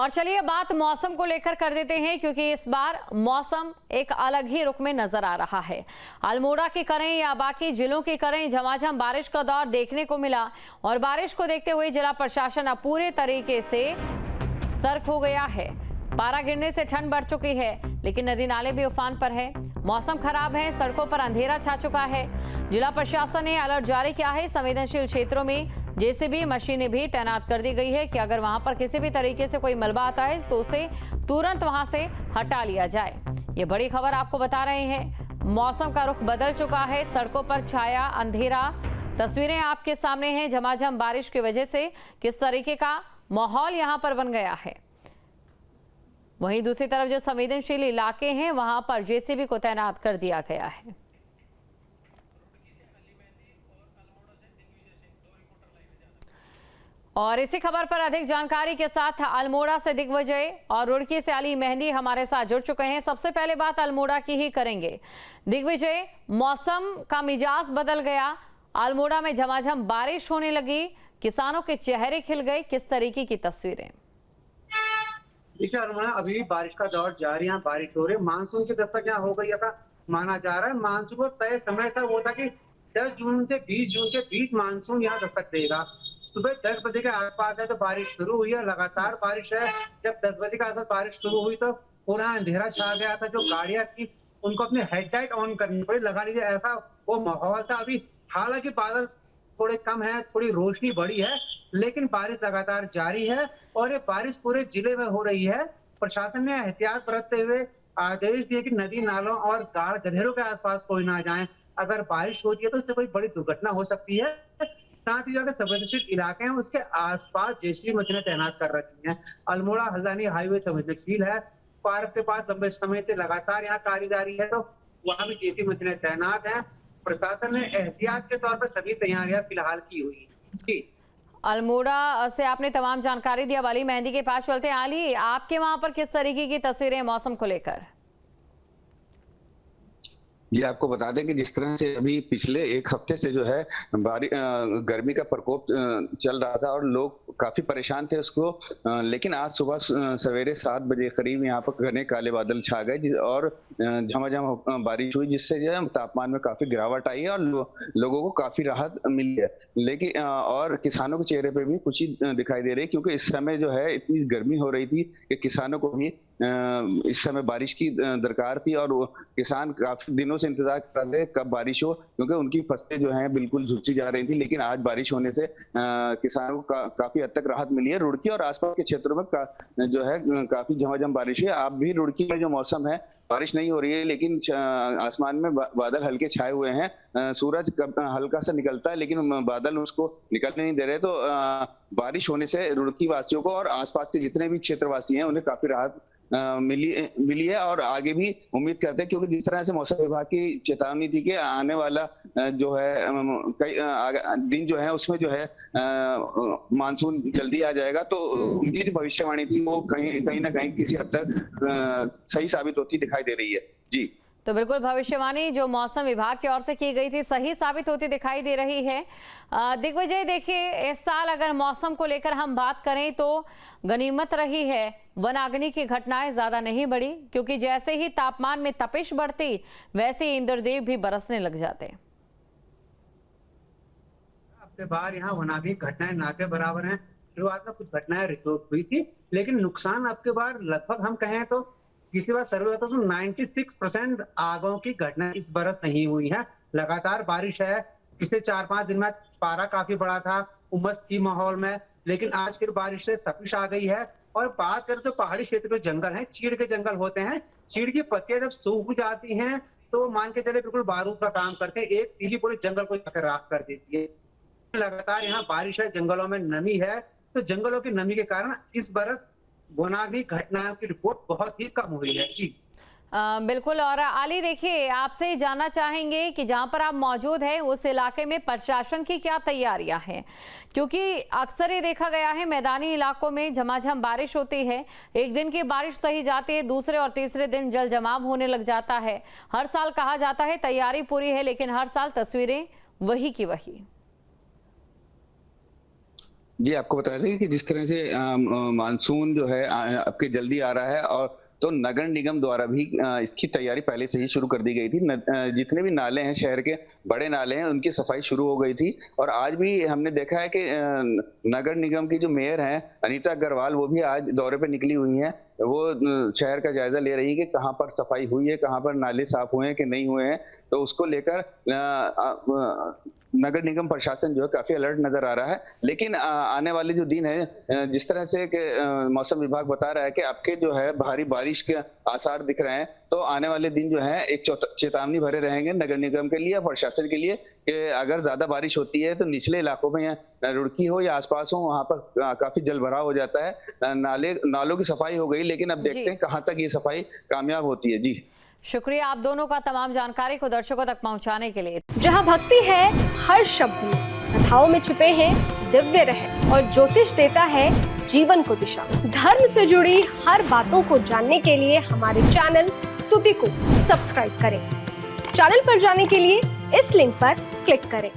और चलिए बात मौसम को लेकर कर देते हैं, क्योंकि इस बार मौसम एक अलग ही रुख में नजर आ रहा है। अल्मोड़ा की करें या बाकी जिलों की करें, झमाझम बारिश का दौर देखने को मिला और बारिश को देखते हुए जिला प्रशासन अब पूरे तरीके से सतर्क हो गया है। पारा गिरने से ठंड बढ़ चुकी है, लेकिन नदी नाले भी उफान पर है। मौसम खराब है, सड़कों पर अंधेरा छा चुका है। जिला प्रशासन ने अलर्ट जारी किया है। संवेदनशील क्षेत्रों में जेसीबी मशीनें भी तैनात कर दी गई है कि अगर वहां पर किसी भी तरीके से कोई मलबा आता है तो उसे तुरंत वहां से हटा लिया जाए। ये बड़ी खबर आपको बता रहे हैं। मौसम का रुख बदल चुका है, सड़कों पर छाया अंधेरा। तस्वीरें आपके सामने हैं। झमाझम बारिश की वजह से किस तरीके का माहौल यहां पर बन गया है। वहीं दूसरी तरफ जो संवेदनशील इलाके हैं वहां पर जेसीबी को तैनात कर दिया गया है। और इसी खबर पर अधिक जानकारी के साथ अल्मोड़ा से दिग्विजय और रुड़की से अली मेहंदी हमारे साथ जुड़ चुके हैं। सबसे पहले बात अल्मोड़ा की ही करेंगे। दिग्विजय, मौसम का मिजाज बदल गया, अल्मोड़ा में झमाझम बारिश होने लगी, किसानों के चेहरे खिल गए, किस तरीके की तस्वीरें? देखिए अरुणा, अभी भी बारिश का दौर जारी है, बारिश हो रही है। मानसून की दस्तक यहाँ हो गई था, माना जा रहा है। मानसून को तय समय था, वो था कि 10 जून से 20 जून के बीच मानसून यहाँ दस्तक देगा। सुबह 10 बजे के आसपास है तो बारिश शुरू हुई है, लगातार बारिश है। जब 10 बजे के आसपास बारिश शुरू हुई तो पूरा अंधेरा छा गया था। जो गाड़ियां थी उनको अपनी हेडलाइट ऑन करनी पड़ी, लगा लीजिए, ऐसा वो माहौल था। अभी हालांकि बादल थोड़े कम है, थोड़ी रोशनी बढ़ी है, लेकिन बारिश लगातार जारी है और ये बारिश पूरे जिले में हो रही है। प्रशासन ने एहतियात बरतते हुए आदेश दिए कि नदी नालों और गाड़ गधेरों के आसपास कोई ना जाए। अगर बारिश होती है तो इससे कोई बड़ी दुर्घटना हो सकती है। साथ ही अगर संवेदनशील इलाके हैं उसके आसपास जेसीबी मशीनें तैनात कर रखी हैं। अल्मोड़ा हल्द्वानी हाईवे संवेदनशील है, पार्क के पास लंबे समय से लगातार यहाँ कार्य जारी है, तो वहां भी जेसीबी मशीनें तैनात हैं। प्रशासन ने एहतियात के तौर पर सभी तैयारियां फिलहाल की हुई जी। अल्मोड़ा से आपने तमाम जानकारी दी। अब अली मेहंदी के पास चलते हैं। अली, आपके वहां पर किस तरीके की तस्वीरें मौसम को लेकर? ये आपको बता दें कि जिस तरह से अभी पिछले एक हफ्ते से जो है गर्मी का प्रकोप चल रहा था और लोग काफी परेशान थे उसको, लेकिन आज सुबह सवेरे 7 बजे करीब यहाँ पर घने काले बादल छा गए और झमाझम बारिश हुई, जिससे जो है तापमान में काफी गिरावट आई है और लोगों को काफी राहत मिली है। लेकिन और किसानों के चेहरे पे भी खुशी दिखाई दे रही है, क्योंकि इस समय जो है इतनी गर्मी हो रही थी कि किसानों को भी इस समय बारिश की दरकार थी और किसान काफी दिनों से इंतजार कर रहे थे कब बारिश हो, क्योंकि उनकी फसलें जो हैं बिल्कुल झुलसी जा रही थी। लेकिन आज बारिश होने से किसानों को काफी हद तक राहत मिली है। रुड़की और आसपास के क्षेत्रों में जो है काफी झमाझम बारिश है। आप भी रुड़की में जो मौसम है, बारिश नहीं हो रही है, लेकिन आसमान में बादल हल्के छाए हुए हैं। सूरज हल्का सा निकलता है लेकिन बादल उसको निकलने नहीं दे रहे। तो बारिश होने से रुड़की वासियों को और आसपास के जितने भी क्षेत्रवासी हैं उन्हें काफी राहत मिली है और आगे भी उम्मीद करते हैं, क्योंकि जिस तरह से मौसम विभाग की चेतावनी थी कि आने वाला जो है कई दिन जो है उसमें जो है मानसून जल्दी आ जाएगा, तो उनकी जो भविष्यवाणी थी वो कहीं ना कहीं किसी हद तक सही साबित होती दिखाई दे रही है जी। तो बिल्कुल भविष्यवाणी जो मौसम विभाग की ओर से की गई थी सही साबित होती दिखाई दे रही है। दिग्विजय, देखिए इस साल अगर मौसम को लेकर हम बात करें तो गनीमत रही है, वनाग्नि की घटनाएं ज्यादा नहीं बढ़ी, क्योंकि जैसे ही तापमान में तपिश बढ़ती वैसे ही इंद्रदेव भी बरसने लग जाते। हफ्ते बार यहाँ वनाग्नि घटनाएं ना के बराबर हैं। शुरुआत में कुछ घटनाएं रिपोर्ट हुई थी, लेकिन नुकसान अब के बार लगभग हम कहें तो पिछली बार सर्वे होता है 96% आगों की घटना इस बरस नहीं हुई है। लगातार बारिश है। पिछले 4-5 दिन में पारा काफी बढ़ा था, उमस थी माहौल में, लेकिन आज फिर बारिश से तपिश आ गई है। और बात करें तो पहाड़ी क्षेत्र के जंगल हैं, चीड़ के जंगल होते हैं, चीड़ की पत्तियां जब सूख जाती हैं तो मान के चले बिल्कुल बारूद का काम करते हैं। एक तीली पूरे जंगल को जाकर राख कर देती है। लगातार यहाँ बारिश है, जंगलों में नमी है, तो जंगलों की नमी के कारण इस बरस वनाग्नि घटनाओं की रिपोर्ट बहुत ही कम हुई है जी। बिल्कुल। और अली, देखिए आपसे जानना चाहेंगे कि जहां पर आप मौजूद हैं उस इलाके में प्रशासन की क्या तैयारियां हैं, क्योंकि अक्सर ये देखा गया है मैदानी इलाकों में झमाझम बारिश होती है, एक दिन की बारिश सही जाती है, दूसरे और तीसरे दिन जल जमाव होने लग जाता है। हर साल कहा जाता है तैयारी पूरी है, लेकिन हर साल तस्वीरें वही की वही। जी, आपको बता दें कि जिस तरह से मानसून जो है आपके जल्दी आ रहा है, और तो नगर निगम द्वारा भी इसकी तैयारी पहले से ही शुरू कर दी गई थी। जितने भी नाले हैं, शहर के बड़े नाले हैं, उनकी सफाई शुरू हो गई थी। और आज भी हमने देखा है कि नगर निगम की जो मेयर हैं अनीता अग्रवाल, वो भी आज दौरे पे निकली हुई हैं। वो शहर का जायजा ले रही है कि कहाँ पर सफाई हुई है, कहाँ पर नाले साफ हुए हैं कि नहीं हुए हैं। तो उसको लेकर नगर निगम प्रशासन जो है काफी अलर्ट नजर आ रहा है। लेकिन आने वाले जो दिन है, जिस तरह से कि मौसम विभाग बता रहा है कि आपके जो है भारी बारिश के आसार दिख रहे हैं, तो आने वाले दिन जो है एक चेतावनी भरे रहेंगे नगर निगम के लिए, प्रशासन के लिए, कि अगर ज्यादा बारिश होती है तो निचले इलाकों में, रुड़की हो या आसपास हो, वहां पर काफी जलभराव हो जाता है। नालों की सफाई हो गई, लेकिन अब देखते हैं कहाँ तक ये सफाई कामयाब होती है। जी, शुक्रिया आप दोनों का तमाम जानकारी को दर्शकों तक पहुंचाने के लिए। जहां भक्ति है हर शब्द में, कथाओं में छिपे हैं दिव्य रहस्य और ज्योतिष देता है जीवन को दिशा। धर्म से जुड़ी हर बातों को जानने के लिए हमारे चैनल स्तुति को सब्सक्राइब करें। चैनल पर जाने के लिए इस लिंक पर क्लिक करें।